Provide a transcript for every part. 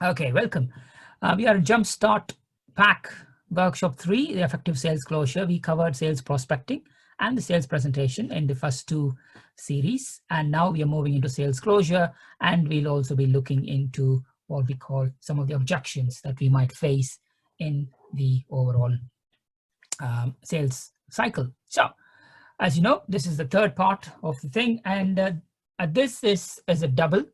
Okay, welcome. We are in Jumpstart Pack Workshop 3, the effective sales closure. We covered sales prospecting and the sales presentation in the first two series. And now we are moving into sales closure, and we'll also be looking into what we call some of the objections that we might face in the overall sales cycle. So, as you know, this is the third part of the thing, and this is a double.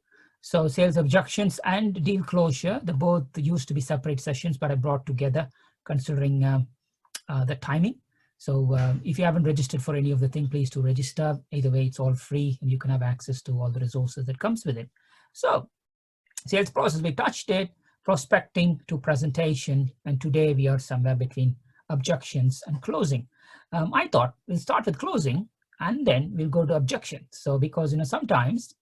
So sales objections and deal closure, they both used to be separate sessions, but I brought together considering the timing. So if you haven't registered for any of the thing, please do register. Either way, it's all free and you can have access to all the resources that comes with it. So sales process, we touched it, prospecting to presentation, and today we are somewhere between objections and closing. I thought we'll start with closing and then we'll go to objections. So because sometimes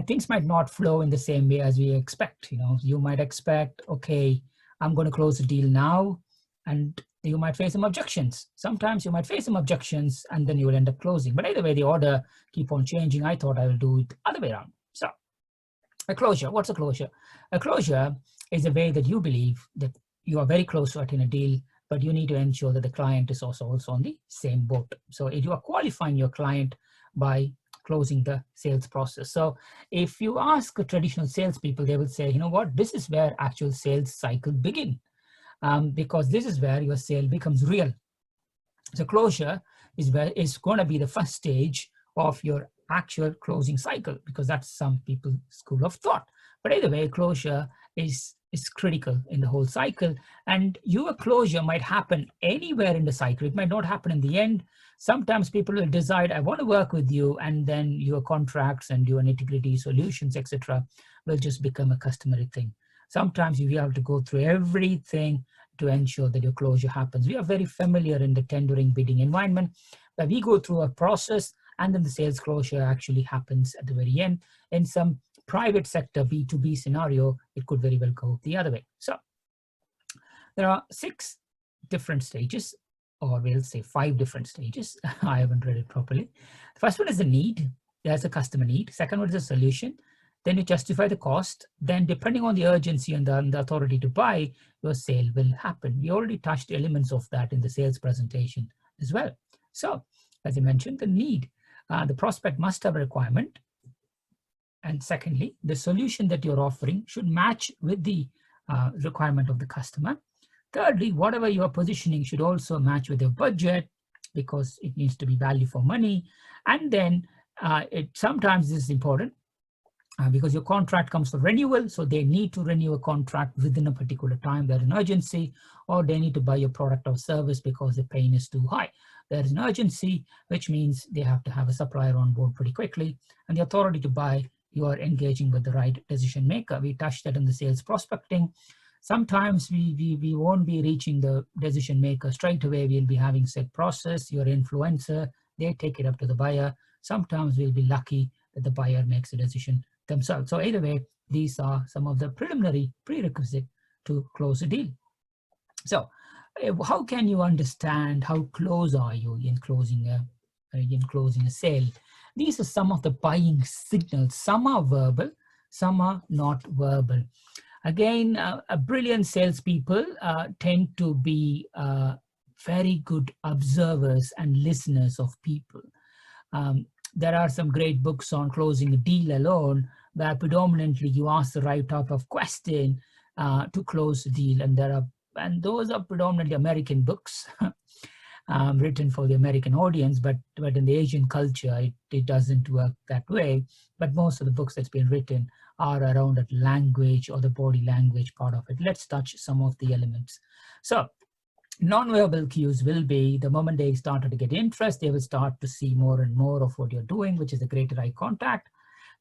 things might not flow in the same way as we expect. You might expect, okay, I'm going to close the deal now, and you might face some objections. Sometimes you might face some objections and then you will end up closing. But either way, the order keep on changing. I thought I will do it the other way around. So a closure, what's a closure? A closure is a way that you believe that you are very close to it in a deal, but you need to ensure that the client is also on the same boat. So if you are qualifying your client by closing the sales process. So if you ask traditional salespeople, they will say, you know what, this is where actual sales cycle begin, because this is where your sale becomes real. So closure is going to be the first stage of your actual closing cycle, because that's some people's school of thought. But either way, closure is critical in the whole cycle, and your closure might happen anywhere in the cycle. It might not happen in the end. Sometimes people will decide, I want to work with you, and then your contracts and your nitty-gritty solutions, etc., will just become a customary thing. Sometimes you have to go through everything to ensure that your closure happens. We are very familiar in the tendering bidding environment, where we go through a process and then the sales closure actually happens at the very end. In some private sector B2B scenario, it could very well go the other way. So there are 6 different stages, or we'll say 5 different stages. I haven't read it properly. The first one is the need. There's a customer need. Second one is the solution. Then you justify the cost. Then depending on the urgency and the authority to buy, your sale will happen. We already touched elements of that in the sales presentation as well. So as I mentioned, the need. The prospect must have a requirement. And secondly, the solution that you're offering should match with the requirement of the customer. Thirdly, whatever you're positioning should also match with your budget, because it needs to be value for money. And then sometimes this is important because your contract comes for renewal, so they need to renew a contract within a particular time. There's an urgency, or they need to buy your product or service because the pain is too high. There is an urgency, which means they have to have a supplier on board pretty quickly. And the authority to buy, you are engaging with the right decision maker. We touched that in the sales prospecting. Sometimes we won't be reaching the decision maker straight away. We'll be having set process, your influencer, they take it up to the buyer. Sometimes we'll be lucky that the buyer makes a decision themselves. So either way, these are some of the preliminary prerequisites to close a deal. So how can you understand how close are you in closing a sale? These are some of the buying signals. Some are verbal, some are not verbal. Again, brilliant salespeople tend to be very good observers and listeners of people. There are some great books on closing a deal alone, where predominantly you ask the right type of question to close the deal, and those are predominantly American books written for the American audience, but in the Asian culture, it doesn't work that way. But most of the books that's been written are around that language or the body language part of it. Let's touch some of the elements. So non-verbal cues will be the moment they started to get interest, they will start to see more and more of what you're doing, which is the greater eye contact.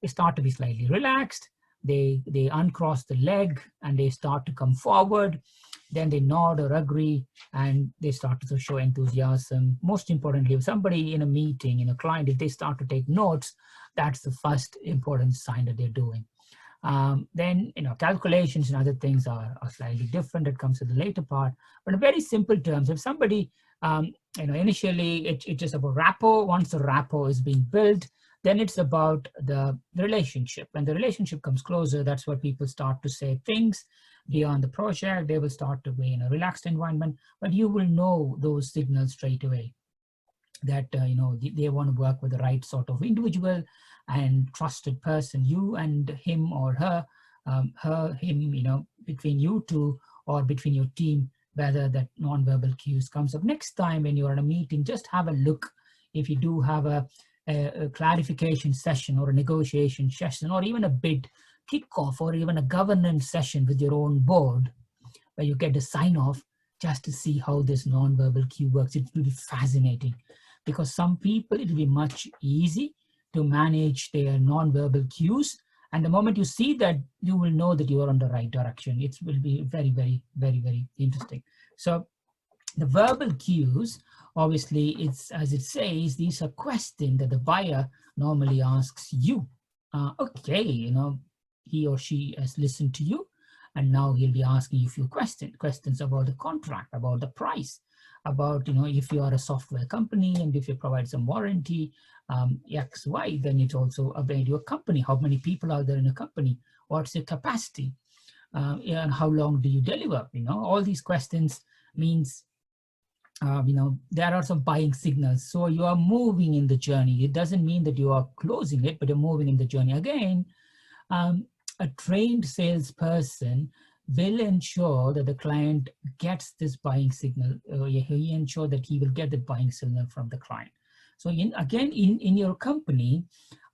They start to be slightly relaxed. They uncross the leg and they start to come forward. Then they nod or agree and they start to show enthusiasm. Most importantly, if somebody in a meeting, in a client, if they start to take notes, that's the first important sign that they're doing. Then calculations and other things are slightly different. It comes to the later part. But in very simple terms, if somebody initially it's just about rapport. Once the rapport is being built, Then it's about the relationship. When the relationship comes closer, that's where people start to say things beyond the project. They will start to be in a relaxed environment, but you will know those signals straight away that they want to work with the right sort of individual and trusted person, you and him or her, him, between you two or between your team, whether that non-verbal cues comes up. Next time when you're in a meeting, just have a look. If you do have a clarification session or a negotiation session or even a bid kickoff or even a governance session with your own board where you get a sign off, just to see how this non-verbal cue works, it will be fascinating, because some people, it will be much easy to manage their non-verbal cues. And the moment you see that, you will know that you are on the right direction. It will be very, very, very, very interesting. So the verbal cues, obviously, it's, as it says, these are questions that the buyer normally asks you. Okay, he or she has listened to you, and now he'll be asking you a few questions about the contract, about the price, about, if you are a software company and if you provide some warranty, X, Y, then it's also about your company. How many people are there in a company? What's your capacity? And how long do you deliver? All these questions means, there are some buying signals. So you are moving in the journey. It doesn't mean that you are closing it, but you're moving in the journey. Again, a trained salesperson will ensure that the client gets this buying signal. He ensure that he will get the buying signal from the client. So in your company,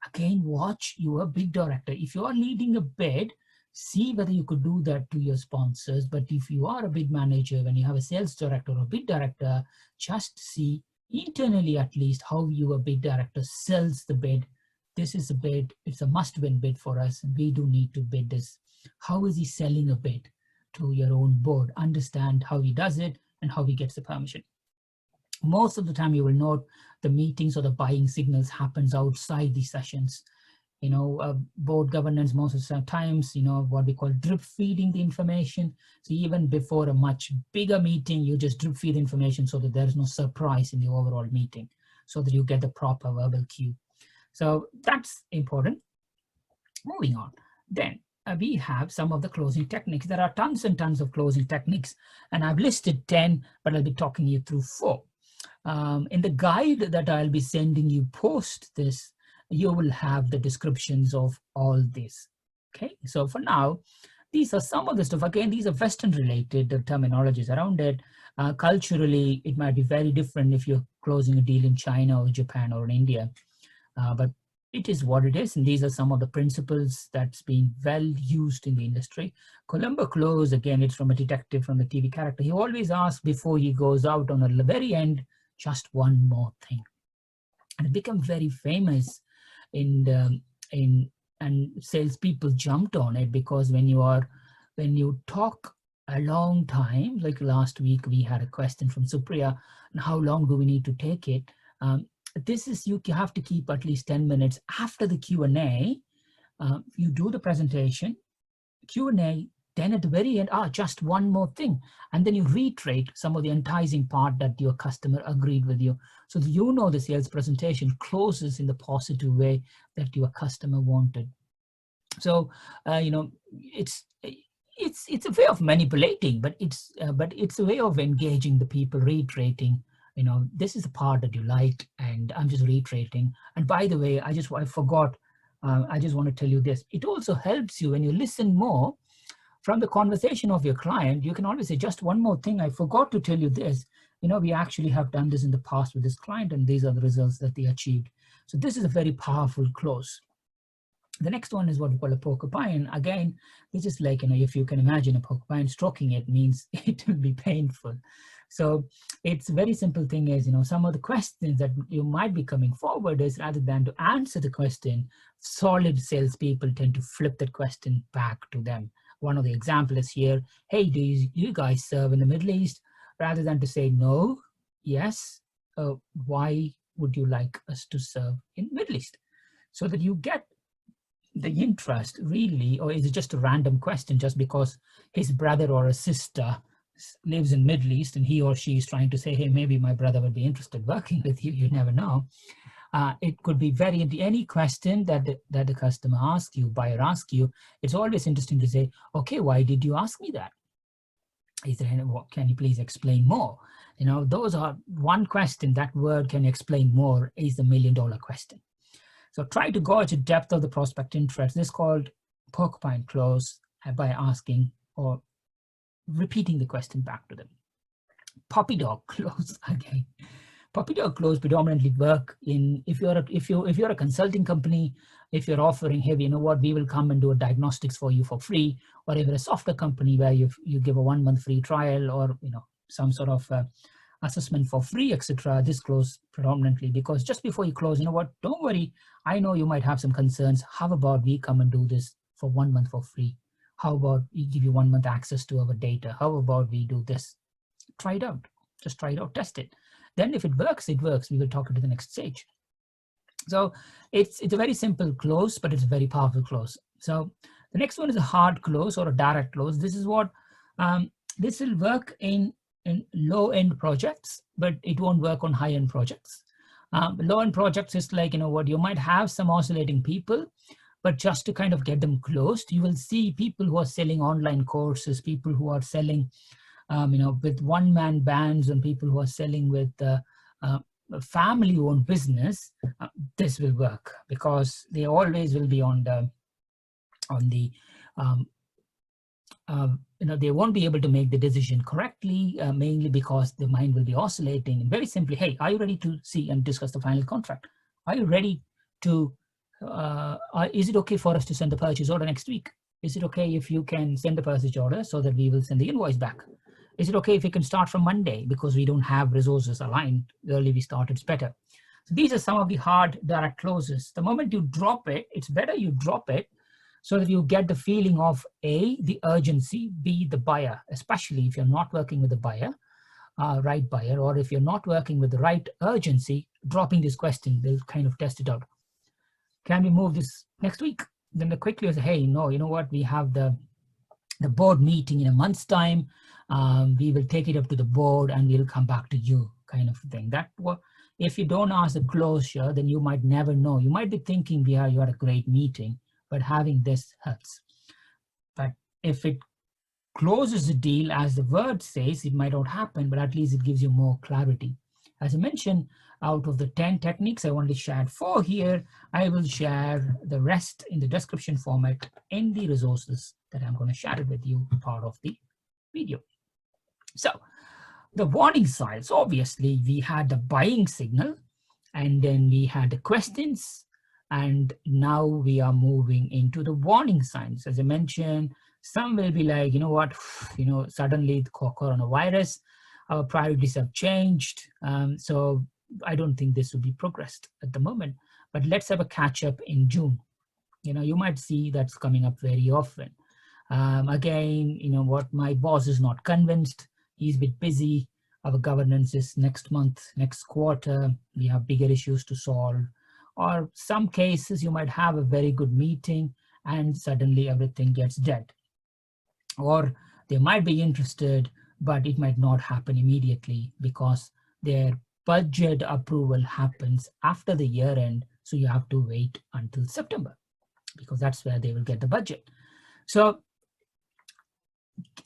again, watch your bid director. If you are leading a bid, see whether you could do that to your sponsors. But if you are a bid manager, when you have a sales director or bid director, just see internally at least how your bid director sells the bid. This is a bid, it's a must-win bid for us, and we do need to bid this. How is he selling a bid to your own board? Understand how he does it and how he gets the permission. Most of the time you will note the meetings or the buying signals happens outside these sessions. Board governance, most of the times, what we call drip feeding the information. So even before a much bigger meeting, you just drip feed information so that there is no surprise in the overall meeting, so that you get the proper verbal cue. So that's important. Moving on, then we have some of the closing techniques. There are tons and tons of closing techniques, and I've listed 10, but I'll be talking you through 4. In the guide that I'll be sending you post this, you will have the descriptions of all this. Okay, so for now, these are some of the stuff. Again, these are Western related terminologies around it. Culturally, it might be very different if you're closing a deal in China or Japan or in India. But it is what it is, and these are some of the principles that's been well used in the industry. Columbo Close, again, it's from a detective, from the TV character. He always asks before he goes out on the very end, just one more thing. And it became very famous and salespeople jumped on it, because when you talk a long time, like last week we had a question from Supriya, and how long do we need to take it? This is, you have to keep at least 10 minutes after the Q&A. You do the presentation, Q&A, then at the very end, just one more thing. And then you reiterate some of the enticing part that your customer agreed with you. So that the sales presentation closes in the positive way that your customer wanted. So, it's a way of manipulating, but it's a way of engaging the people, reiterating, this is the part that you liked, and I'm just reiterating. And by the way, I forgot, I just want to tell you this. It also helps you when you listen more from the conversation of your client. You can always say, just one more thing, I forgot to tell you this. We actually have done this in the past with this client, and these are the results that they achieved. So this is a very powerful close. The next one is what we call a porcupine. Again, this is like, if you can imagine a porcupine, stroking it means it will be painful. So it's a very simple thing is, some of the questions that you might be coming forward is, rather than to answer the question, solid salespeople tend to flip that question back to them. One of the examples here, hey, do you guys serve in the Middle East? Rather than to say no, yes, why would you like us to serve in the Middle East? So that you get the interest really, or is it just a random question just because his brother or a sister lives in Middle East and he or she is trying to say, hey, maybe my brother would be interested working with you, you never know. It could be any question that the customer asks you, buyer asks you. It's always interesting to say, okay, why did you ask me that? Is there can you please explain more? Those are one question. That word, can you explain more, is the $1 million question. So try to gauge the depth of the prospect interest. This is called porcupine close, by asking or repeating the question back to them. Puppy dog close again. Puppy dog close predominantly work in if you're a consulting company, if you're offering, hey, you know what, we will come and do a diagnostics for you for free, or if you're a software company where you give a 1 month free trial, or some sort of assessment for free, etc. This close predominantly because just before you close, you know what, don't worry, I know you might have some concerns. How about we come and do this for 1 month for free? How about we give you 1 month access to our data? How about we do this? Try it out. Just try it out, test it. Then if it works, it works. We will talk to the next stage. So it's a very simple close, but it's a very powerful close. So the next one is a hard close or a direct close. This is what this will work in low-end projects, but it won't work on high-end projects. Low-end projects is like, what, you might have some oscillating people, but just to kind of get them closed, you will see people who are selling online courses, people who are selling with one-man bands, and people who are selling with family-owned business. This will work because they always will be on the they won't be able to make the decision correctly, mainly because the mind will be oscillating. And very simply, hey, are you ready to see and discuss the final contract? Are you ready to? Is it okay for us to send the purchase order next week? Is it okay if you can send the purchase order so that we will send the invoice back? Is it okay if we can start from Monday because we don't have resources aligned? The earlier we start, it's better. So these are some of the hard direct closes. The moment you drop it, it's better you drop it so that you get the feeling of A, the urgency, B, the buyer, especially if you're not working with the buyer, right buyer, or if you're not working with the right urgency, dropping this question will kind of test it out. Can we move this next week? Then they quickly say, hey, no, you know what, we have the board meeting in a month's time. We will take it up to the board and we'll come back to you, kind of thing. That if you don't ask the closure, then you might never know. You might be thinking, you had a great meeting, but having this helps. But if it closes the deal as the word says, it might not happen, but at least it gives you more clarity. As I mentioned, out of the 10 techniques, I only shared 4 here. I will share the rest in the description format in the resources that I'm going to share it with you, part of the video. So the warning signs, obviously we had the buying signal, and then we had the questions, and now we are moving into the warning signs. As I mentioned, some will be like, you know what, suddenly the coronavirus, our priorities have changed. So I don't think this will be progressed at the moment, but let's have a catch up in June. You might see that's coming up very often. Again, what, my boss is not convinced. He's a bit busy. Our governance is next month, next quarter. We have bigger issues to solve. Or some cases you might have a very good meeting and suddenly everything gets dead. Or they might be interested, but it might not happen immediately because their budget approval happens after the year end. So you have to wait until September because that's where they will get the budget. So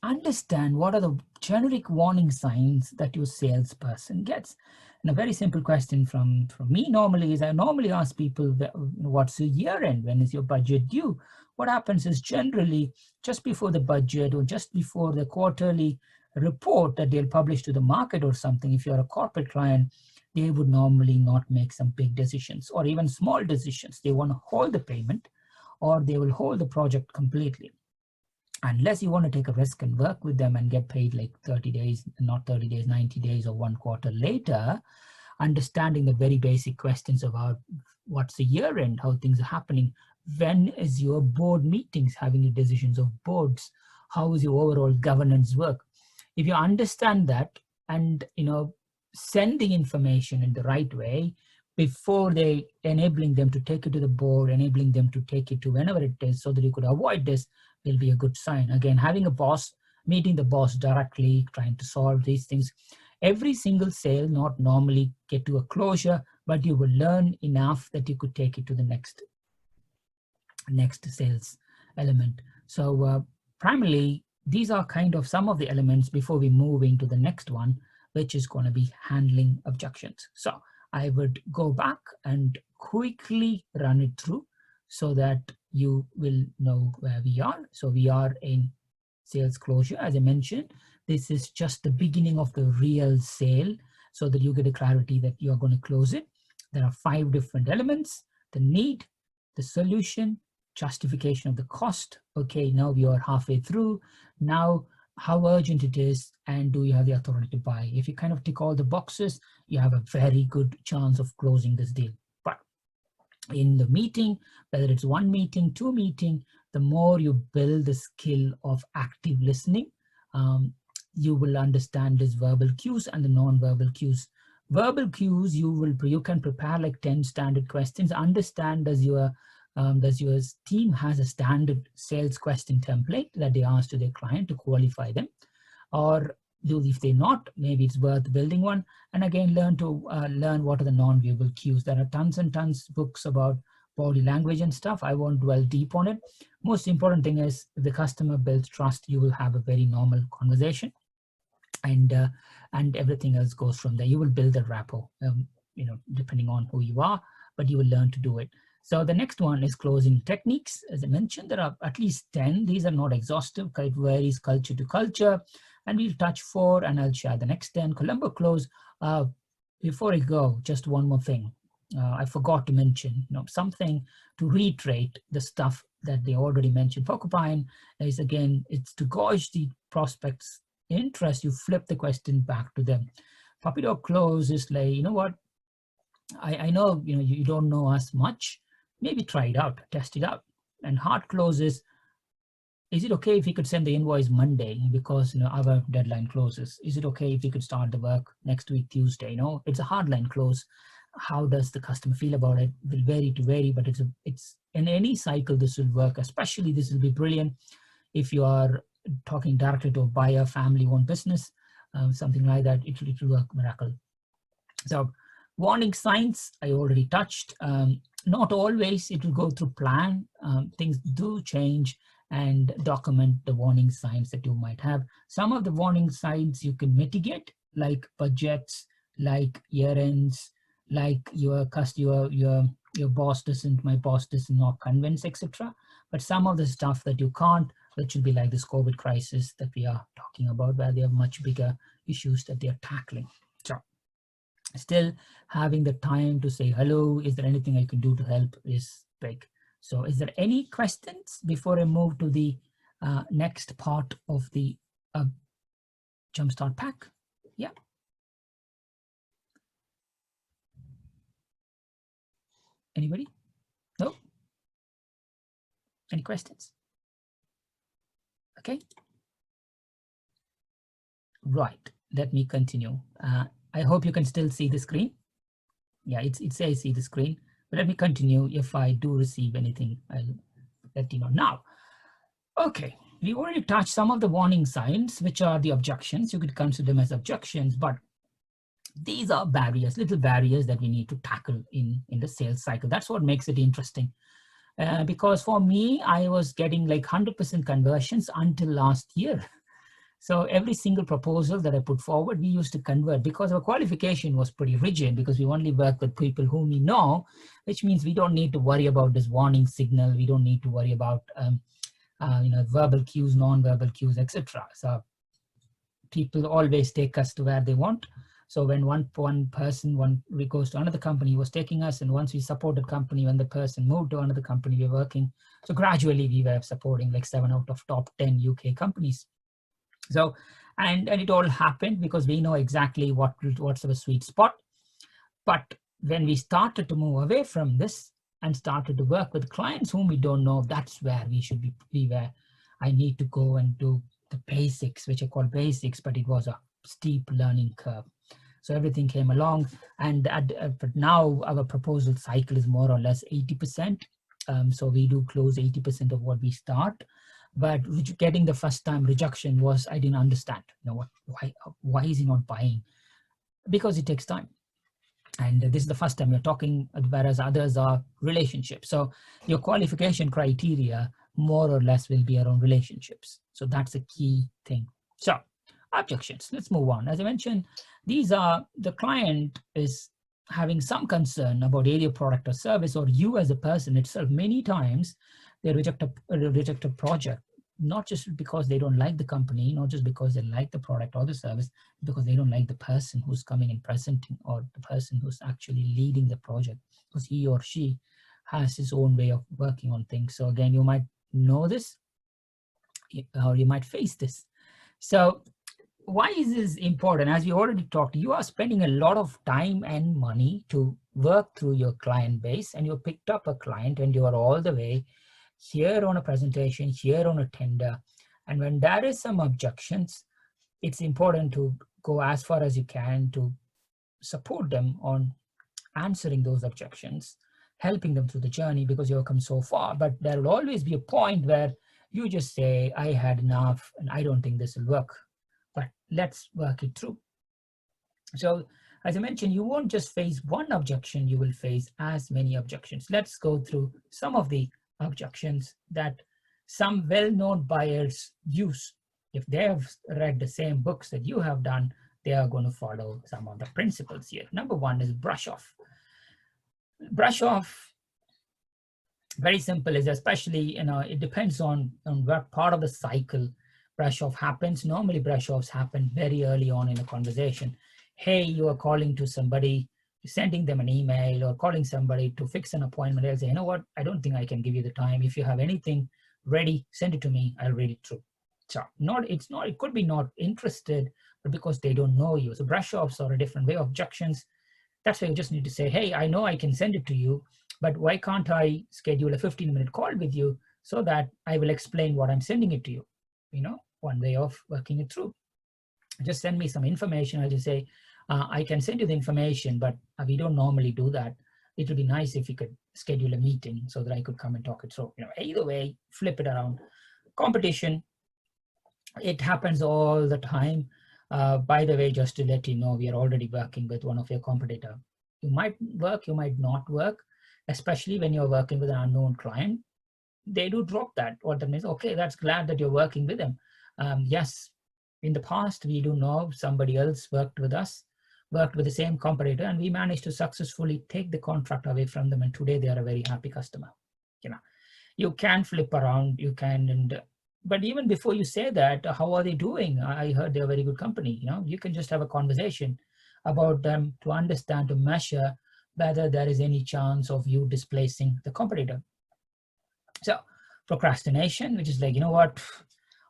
understand what are the generic warning signs that your salesperson gets. And a very simple question from me normally is, I normally ask people, what's the year end? When is your budget due? What happens is generally just before the budget or just before the quarterly report that they'll publish to the market or something, if you're a corporate client, they would normally not make some big decisions or even small decisions. They want to hold the payment or they will hold the project completely. Unless you want to take a risk and work with them and get paid like 30 days, not 30 days, 90 days or 1 quarter later, understanding the very basic questions about what's the year end, how things are happening, when is your board meetings, having the decisions of boards, how is your overall governance work. If you understand that and send the information in the right way before they enabling them to take it to the board, enabling them to take it to whenever it is, so that you could avoid this, will be a good sign. Again, having a boss, meeting the boss directly, trying to solve these things. Every single sale not normally get to a closure, but you will learn enough that you could take it to the next sales element. So primarily, these are kind of some of the elements before we move into the next one, which is going to be handling objections. So I would go back and quickly run it through so that you will know where we are. So we are in sales closure. As I mentioned, this is just the beginning of the real sale so that you get a clarity that you are going to close it. There are 5 different elements: the need, the solution, justification of the cost. Okay, now we are halfway through. Now, how urgent it is, and do you have the authority to buy? If you kind of tick all the boxes, you have a very good chance of closing this deal. But in the meeting, whether it's 1 meeting, 2 meeting, the more you build the skill of active listening, you will understand these verbal cues and the non-verbal cues. Verbal cues, you can prepare like 10 standard questions. Understand does your team has a standard sales question template that they ask to their client to qualify them, or if they're not, maybe it's worth building one. And again, learn what are the non-verbal cues. There are tons and tons of books about body language and stuff. I won't dwell deep on it. Most important thing is if the customer builds trust, you will have a very normal conversation, and everything else goes from there. You will build a rapport, depending on who you are, but you will learn to do it. So the next one is closing techniques. As I mentioned, there are at least 10. These are not exhaustive. It varies culture to culture, and we'll touch 4, and I'll share the next 10. Columbo close. Before I go, just one more thing. I forgot to mention, something to reiterate the stuff that they already mentioned. Porcupine is, again, it's to gauge the prospect's interest. You flip the question back to them. Puppy dog close is like, you know what? I know, you don't know us much. Maybe try it out, test it out. And hard close is it okay if we could send the invoice Monday because our deadline closes? Is it okay if we could start the work next week Tuesday? It's a hard line close. How does the customer feel about it? Will vary to vary, but it's in any cycle this will work. Especially this will be brilliant if you are talking directly to a buyer, family-owned business, something like that. It will work miracle. So warning signs I already touched. Not always it will go through plan. Things do change, and document the warning signs that you might have. Some of the warning signs you can mitigate, like budgets, like year ends, like your boss doesn't, my boss does not convince, etc. But some of the stuff that you can't, which will be like this COVID crisis that we are talking about, where they have much bigger issues that they are tackling. So still having the time to say hello, is there anything I can do to help, is big. So is there any questions before I move to the next part of the Jumpstart pack? Yeah. Anybody? No? Any questions? Okay. Right, let me continue. I hope you can still see the screen. Yeah, it says see the screen, but let me continue. If I do receive anything, I'll let you know. Now, okay, we already touched some of the warning signs, which are the objections. You could consider them as objections, but these are barriers, little barriers that we need to tackle in the sales cycle. That's what makes it interesting. Because for me, I was getting like 100% conversions until last year. So every single proposal that I put forward, we used to convert because our qualification was pretty rigid, because we only work with people whom we know, which means we don't need to worry about this warning signal. We don't need to worry about verbal cues, non-verbal cues, etc. So people always take us to where they want. So when one person goes to another company, was taking us, and once we supported company, when the person moved to another company, we were working. So gradually we were supporting like 7 out of top 10 UK companies. So, and it all happened because we know exactly what's our sweet spot. But when we started to move away from this and started to work with clients whom we don't know, that's where we should be where I need to go and do the basics, which I call basics, but it was a steep learning curve. So everything came along, and but now our proposal cycle is more or less 80%. So we do close 80% of what we start. But getting the first time rejection was, I didn't understand. Why is he not buying? Because it takes time. And this is the first time you're talking, whereas others are relationships. So your qualification criteria more or less will be around relationships. So that's a key thing. So objections, let's move on. As I mentioned, these are the client is having some concern about either product or service, or you as a person itself. Many times they reject a project, not just because they don't like the company, not just because they like the product or the service, because they don't like the person who's coming and presenting, or the person who's actually leading the project, because he or she has his own way of working on things. So again, you might know this, or you might face this. So why is this important? As we already talked, you are spending a lot of time and money to work through your client base, and you picked up a client and you are all the way here on a presentation, here on a tender. And when there is some objections, it's important to go as far as you can to support them on answering those objections, helping them through the journey, because you've come so far. But there will always be a point where you just say, I had enough and I don't think this will work, but let's work it through. So as I mentioned, you won't just face one objection, you will face as many objections. Let's go through some of the objections that some well-known buyers use. If they have read the same books that you have done, they are going to follow some of the principles here. Number one is brush off. Brush off, very simple, is especially, it depends on what part of the cycle brush off happens. Normally brush offs happen very early on in a conversation. Hey, you are calling to somebody, sending them an email, or calling somebody to fix an appointment. They'll say, you know what, I don't think I can give you the time. If you have anything ready, send it to me, I'll read it through. So it could be not interested, but because they don't know you. So brush offs are a different way. Objections, that's why you just need to say, hey, I know I can send it to you, but why can't I schedule a 15-minute call with you so that I will explain what I'm sending it to you? One way of working it through. Just send me some information. I'll just say, I can send you the information, but we don't normally do that. It would be nice if we could schedule a meeting so that I could come and talk it through. Either way, flip it around. Competition, it happens all the time. By the way, just to let you know, we are already working with one of your competitor. You might work, you might not work, especially when you're working with an unknown client. They do drop that. What that means, okay, that's glad that you're working with them. Yes, in the past, we do know somebody else worked with us, worked with the same competitor, and we managed to successfully take the contract away from them. And today they are a very happy customer. You can flip around, you can, but even before you say that, how are they doing? I heard they're a very good company. You can just have a conversation about them to understand, to measure whether there is any chance of you displacing the competitor. So procrastination, which is like, you know what,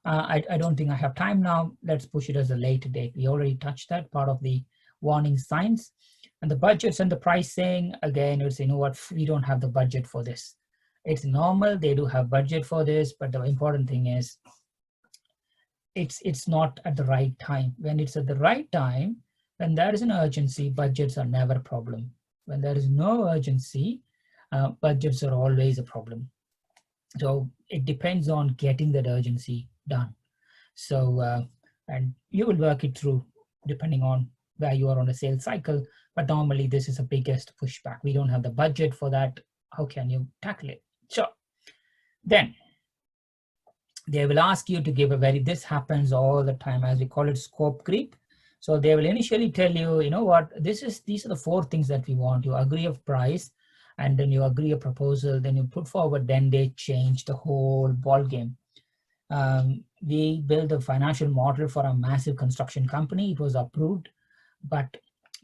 I don't think I have time now. Let's push it as a later date. We already touched that part of the warning signs. And the budgets and the pricing, again, it's, you know what, we don't have the budget for this. It's normal, they do have budget for this, but the important thing is it's not at the right time. When it's at the right time, when there is an urgency, budgets are never a problem. When there is no urgency, budgets are always a problem. So it depends on getting that urgency done. So, and you will work it through depending on where you are on the sales cycle. But normally this is the biggest pushback. We don't have the budget for that. How can you tackle it? So then they will ask you to give this happens all the time, as we call it scope creep. So they will initially tell you, you know what, these are the 4 things that we want. You agree of price, and then you agree a proposal, then you put forward, then they change the whole ball game. We built a financial model for a massive construction company. It was approved, but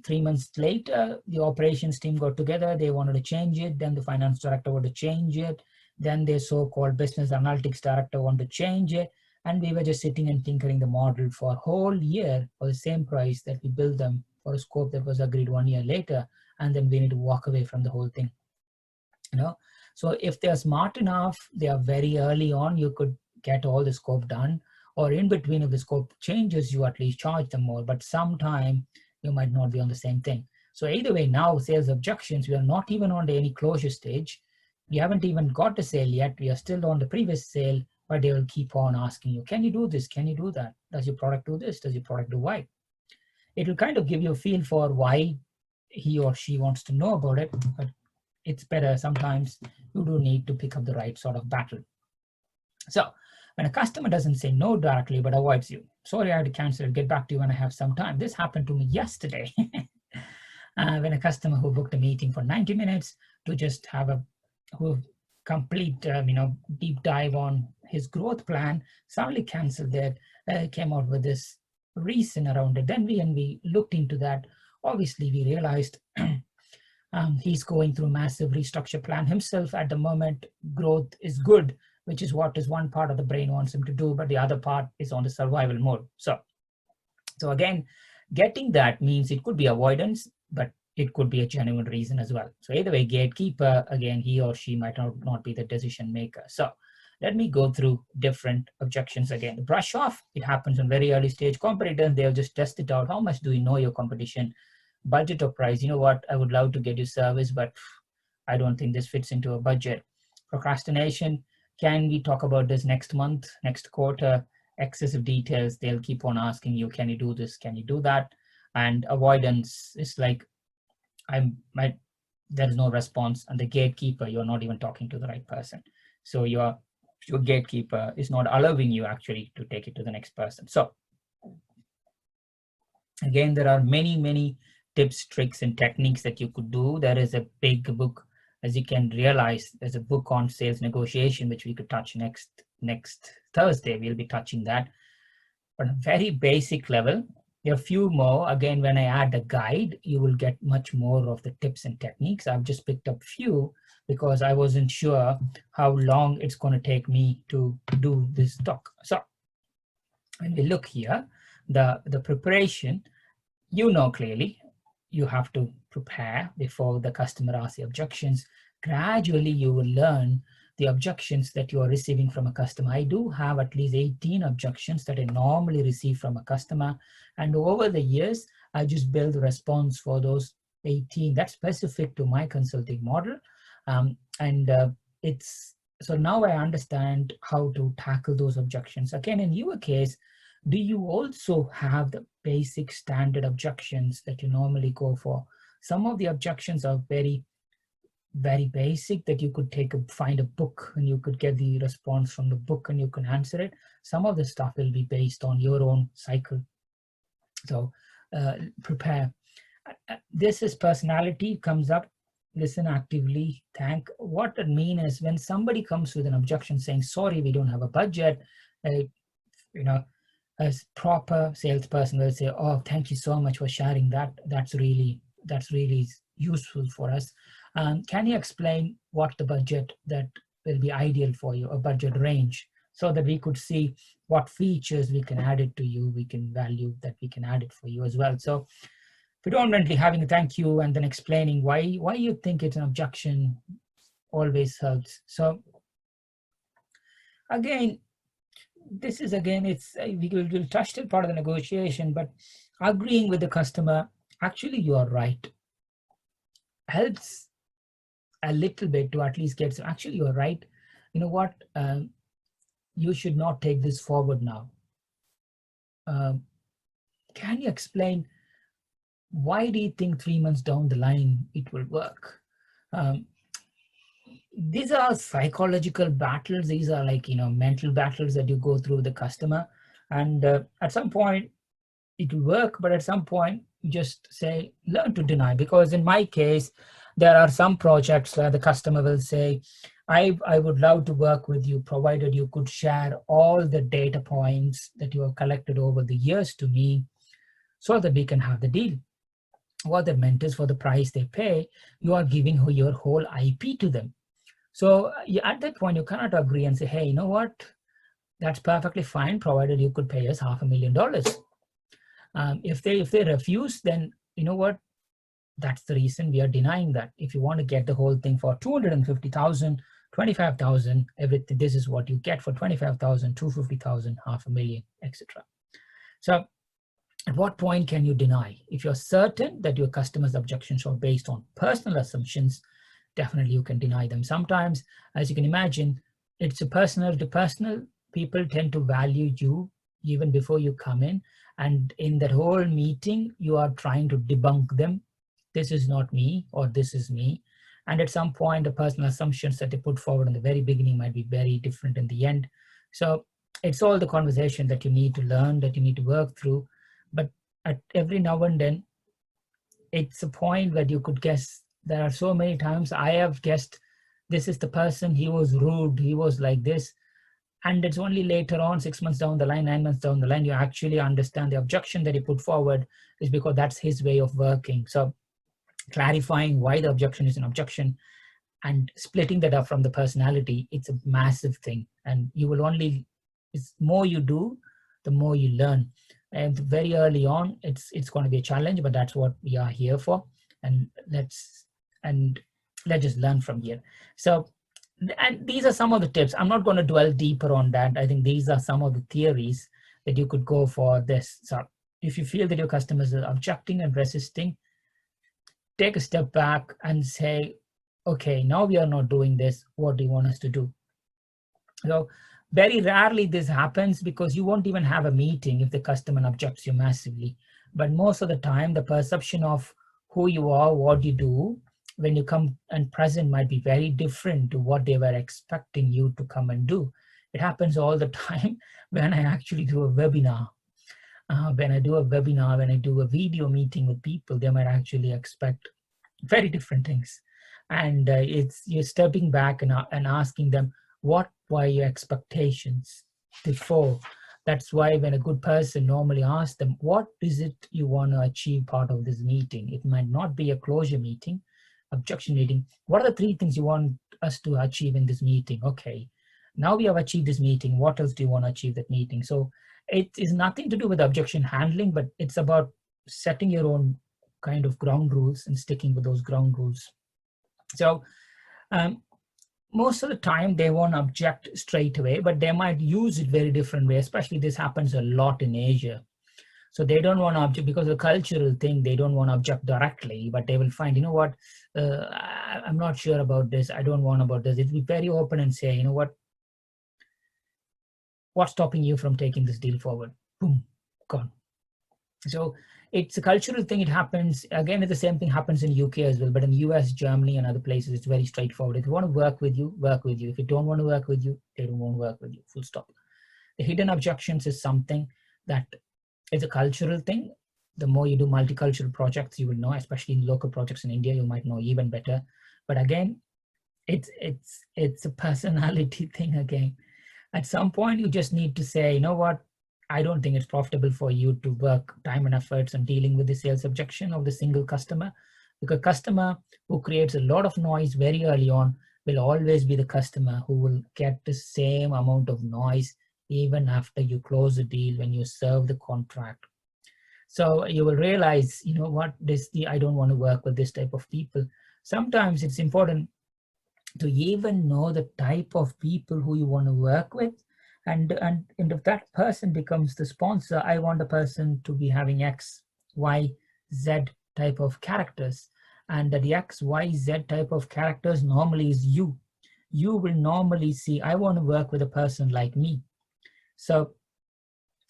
3 months later, the operations team got together. They wanted to change it. Then the finance director wanted to change it. Then their so-called business analytics director wanted to change it. And we were just sitting and tinkering the model for a whole year for the same price that we built them for a scope that was agreed 1 year later. And then we need to walk away from the whole thing. So if they're smart enough, they are very early on, you could get all the scope done, or in between, if the scope changes, you at least charge them more, but sometime you might not be on the same thing. So either way, now sales objections, we are not even on any closure stage. We haven't even got the sale yet. We are still on the previous sale, but they will keep on asking you, can you do this? Can you do that? Does your product do this? Does your product do Y? It will kind of give you a feel for why he or she wants to know about it, but it's better sometimes you do need to pick up the right sort of battle. So when a customer doesn't say no directly but avoids you, sorry, I had to cancel, get back to you when I have some time. This happened to me yesterday. When a customer who booked a meeting for 90 minutes to just have a complete deep dive on his growth plan suddenly canceled that, came out with this reason around it. Then when we looked into that, obviously we realized he's going through massive restructure plan himself at the moment. Growth is good, which is what is one part of the brain wants him to do, but the other part is on the survival mode. So again, getting that means it could be avoidance, but it could be a genuine reason as well. So either way, gatekeeper, again, he or she might not be the decision maker. So let me go through different objections again. The brush off, it happens on very early stage. Competitors, they'll just test it out. How much do we know your competition? Budget or price? You know what, I would love to get you service, but I don't think this fits into a budget. Procrastination, can we talk about this next month, next quarter? Excessive details, they'll keep on asking you, can you do this, can you do that? And avoidance is like, there's no response. And the gatekeeper, you're not even talking to the right person. So your gatekeeper is not allowing you actually to take it to the next person. So again, there are many tips, tricks, and techniques that you could do. There is a big book, as you can realize, there's a book on sales negotiation, which we could touch next Thursday. We'll be touching that. But a very basic level, there are a few more. Again, when I add a guide, you will get much more of the tips and techniques. I've just picked up few because I wasn't sure how long it's going to take me to do this talk. So when we look here, the preparation, you know clearly, you have to prepare before the customer asks the objections. Gradually, you will learn the objections that you are receiving from a customer. I do have at least 18 objections that I normally receive from a customer. And over the years, I just build a response for those 18. That's specific to my consulting model. So now I understand how to tackle those objections. Again, in your case, do you also have the basic standard objections that you normally go for? Some of the objections are very basic that you could find a book and you could get the response from the book and you can answer it. Some of the stuff will be based on your own cycle. So prepare. This is personality comes up, listen actively, thank. What it means is when somebody comes with an objection saying, sorry, we don't have a budget, as proper salesperson will say, oh, thank you so much for sharing that. That's really useful for us. Can you explain what the budget that will be ideal for you, a budget range, so that we could see what features we can add it to you, we can value that we can add it for you as well. So predominantly having a thank you and then explaining why you think it's an objection always helps. So again, this is we'll touch that part of the negotiation, but agreeing with the customer, actually you are right, helps a little bit to at least get, actually you're right, you know what, you should not take this forward now. Can you explain why do you think 3 months down the line it will work? These are psychological battles. These are like, mental battles that you go through with the customer. And at some point it will work, but at some point you just say, learn to deny. Because in my case, there are some projects where the customer will say, I would love to work with you, provided you could share all the data points that you have collected over the years to me so that we can have the deal. What that meant is for the price they pay, you are giving your whole IP to them. So at that point, you cannot agree and say, hey, you know what? That's perfectly fine, provided you could pay us $500,000. If they refuse, then you know what? That's the reason we are denying that. If you want to get the whole thing for $250,000, $25,000, everything, this is what you get for $25,000, $250,000, $500,000, etc. So at what point can you deny? If you're certain that your customer's objections are based on personal assumptions, definitely you can deny them. Sometimes, as you can imagine, it's a personal to personal. People tend to value you even before you come in. And in that whole meeting, you are trying to debunk them this is not me or this is me. And at some point, the personal assumptions that they put forward in the very beginning might be very different in the end. So it's all the conversation that you need to learn, that you need to work through. But at every now and then, it's a point where you could guess. There are so many times I have guessed, this is the person, he was rude, he was like this. And it's only later on, 6 months down the line, 9 months down the line, you actually understand the objection that he put forward is because that's his way of working. So clarifying why the objection is an objection and splitting that up from the personality, it's a massive thing. And you will only, it's more you do, the more you learn. And very early on, it's going to be a challenge, but that's what we are here for. And let's just learn from here. So, and these are some of the tips. I'm not going to dwell deeper on that. I think these are some of the theories that you could go for this. So if you feel that your customers are objecting and resisting, take a step back and say, okay, now we are not doing this. What do you want us to do? So very rarely this happens because you won't even have a meeting if the customer objects you massively. But most of the time, the perception of who you are, what you do, when you come and present might be very different to what they were expecting you to come and do. It happens all the time when I actually do a webinar. When I do a webinar, when I do a video meeting with people, they might actually expect very different things. And it's you're stepping back and asking them, what were your expectations before? That's why when a good person normally asks them, what is it you want to achieve part of this meeting? It might not be a closure meeting, objection meeting. What are the 3 things you want us to achieve in this meeting? Okay, now we have achieved this meeting. What else do you want to achieve that meeting? So it is nothing to do with objection handling, but it's about setting your own kind of ground rules and sticking with those ground rules. So most of the time they won't object straight away, but they might use it very different way. Especially this happens a lot in Asia. So they don't want to object because of the cultural thing. They don't want to object directly, but they will find, you know what, I'm not sure about this. I don't want about this. It'll be very open and say, you know what, what's stopping you from taking this deal forward? Boom, gone. So it's a cultural thing. It happens again. The same thing happens in UK as well, but in US, Germany, and other places, it's very straightforward. If you want to work with you, work with you. If you don't want to work with you, they don't want to work with you. Full stop. The hidden objections is something that is a cultural thing. The more you do multicultural projects, you will know, especially in local projects in India, you might know even better. But again, it's a personality thing again. At some point, you just need to say, you know what, I don't think it's profitable for you to work time and efforts on dealing with the sales objection of the single customer, because customer who creates a lot of noise very early on will always be the customer who will get the same amount of noise even after you close the deal, when you serve the contract. So you will realize, you know what, I don't want to work with this type of people. Sometimes it's important to even know the type of people who you want to work with. And if that person becomes the sponsor, I want a person to be having X, Y, Z type of characters. And the X, Y, Z type of characters normally is you. You will normally see, I want to work with a person like me. So,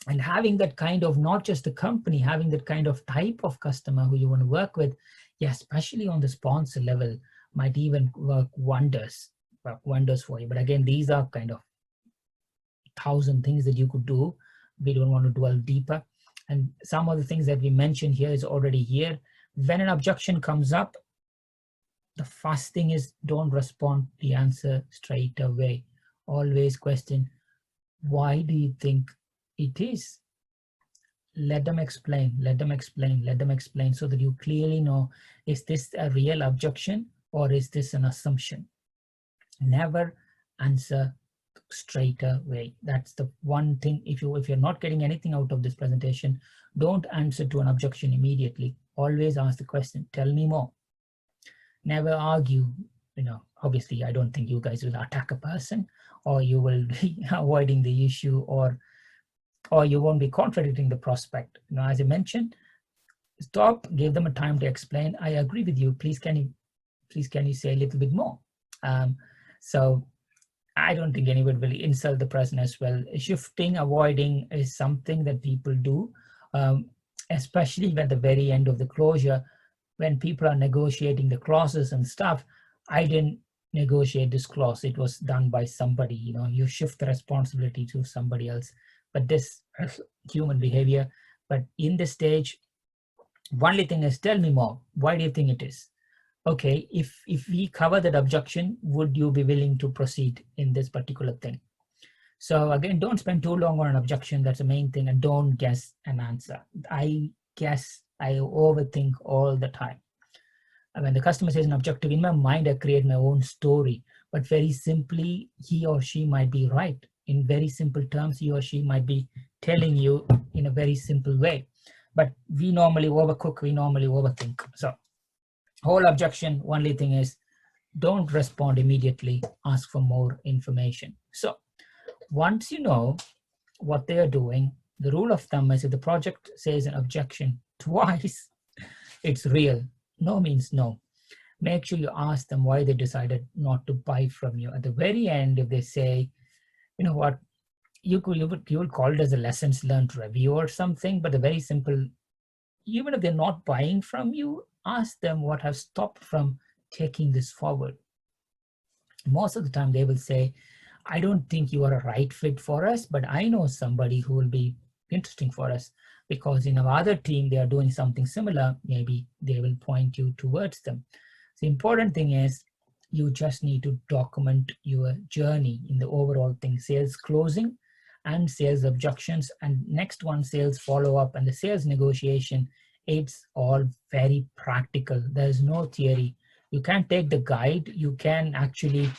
and having that kind of, not just the company, having that kind of type of customer who you want to work with, yeah, especially on the sponsor level, might even work wonders for you. But again, these are kind of 1,000 things that you could do. We don't want to dwell deeper. And some of the things that we mentioned here is already here. When an objection comes up, the first thing is, don't respond the answer straight away. Always question, why do you think it is? Let them explain, let them explain, let them explain, so that you clearly know, is this a real objection or is this an assumption? Never answer straight away. That's the one thing. If you're not getting anything out of this presentation, don't answer to an objection immediately. Always ask the question, tell me more. Never argue. You know, obviously I don't think you guys will attack a person, or you will be avoiding the issue, or you won't be contradicting the prospect. You know, as I mentioned, stop, give them a time to explain. I agree with you. Please can you say a little bit more? So I don't think anyone will insult the person as well. Shifting, avoiding is something that people do, especially at the very end of the closure. when people are negotiating the clauses and stuff, I didn't negotiate this clause. It was done by somebody. You shift the responsibility to somebody else. But this is human behavior. But in this stage, only thing is, tell me more. Why do you think it is? Okay, if we cover that objection, would you be willing to proceed in this particular thing? So again, don't spend too long on an objection. That's the main thing. And don't guess an answer. I overthink all the time. When the customer says an objective, in my mind, I create my own story. But very simply, he or she might be right. In very simple terms, he or she might be telling you in a very simple way. But we normally overcook, we normally overthink. So whole objection, only thing is, don't respond immediately, ask for more information. So once you know what they are doing, the rule of thumb is if the project says an objection twice, it's real. No means no. Make sure you ask them why they decided not to buy from you. At the very end, if they say, you know what, you would call it as a lessons learned review or something, but a very simple, even if they're not buying from you, ask them what has stopped from taking this forward. Most of the time they will say, I don't think you are a right fit for us, but I know somebody who will be interesting for us because in our other team, they are doing something similar. Maybe they will point you towards them. The important thing is you just need to document your journey in the overall thing, sales closing and sales objections, and next one, sales follow-up and the sales negotiation. It's all very practical. There's no theory. You can take the guide. You can actually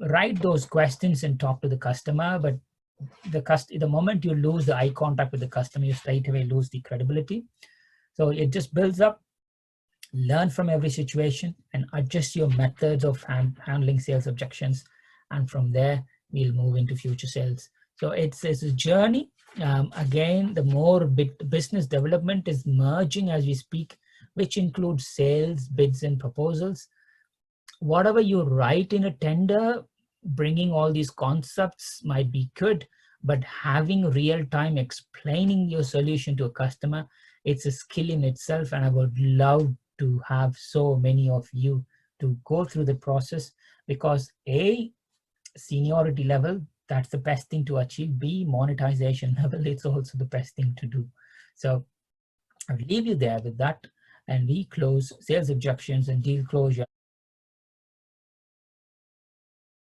write those questions and talk to the customer, but the moment you lose the eye contact with the customer, you straight away lose the credibility. So it just builds up. Learn from every situation and adjust your methods of handling sales objections. And from there, we'll move into future sales. So it's a journey. Again, the more business development is merging as we speak, which includes sales, bids, and proposals. Whatever you write in a tender, bringing all these concepts might be good, but having real time explaining your solution to a customer, it's a skill in itself. And I would love to have so many of you to go through the process because A, seniority level, that's the best thing to achieve. B, monetization level, it's also the best thing to do. So I'll leave you there with that, and we close sales objections and deal closure.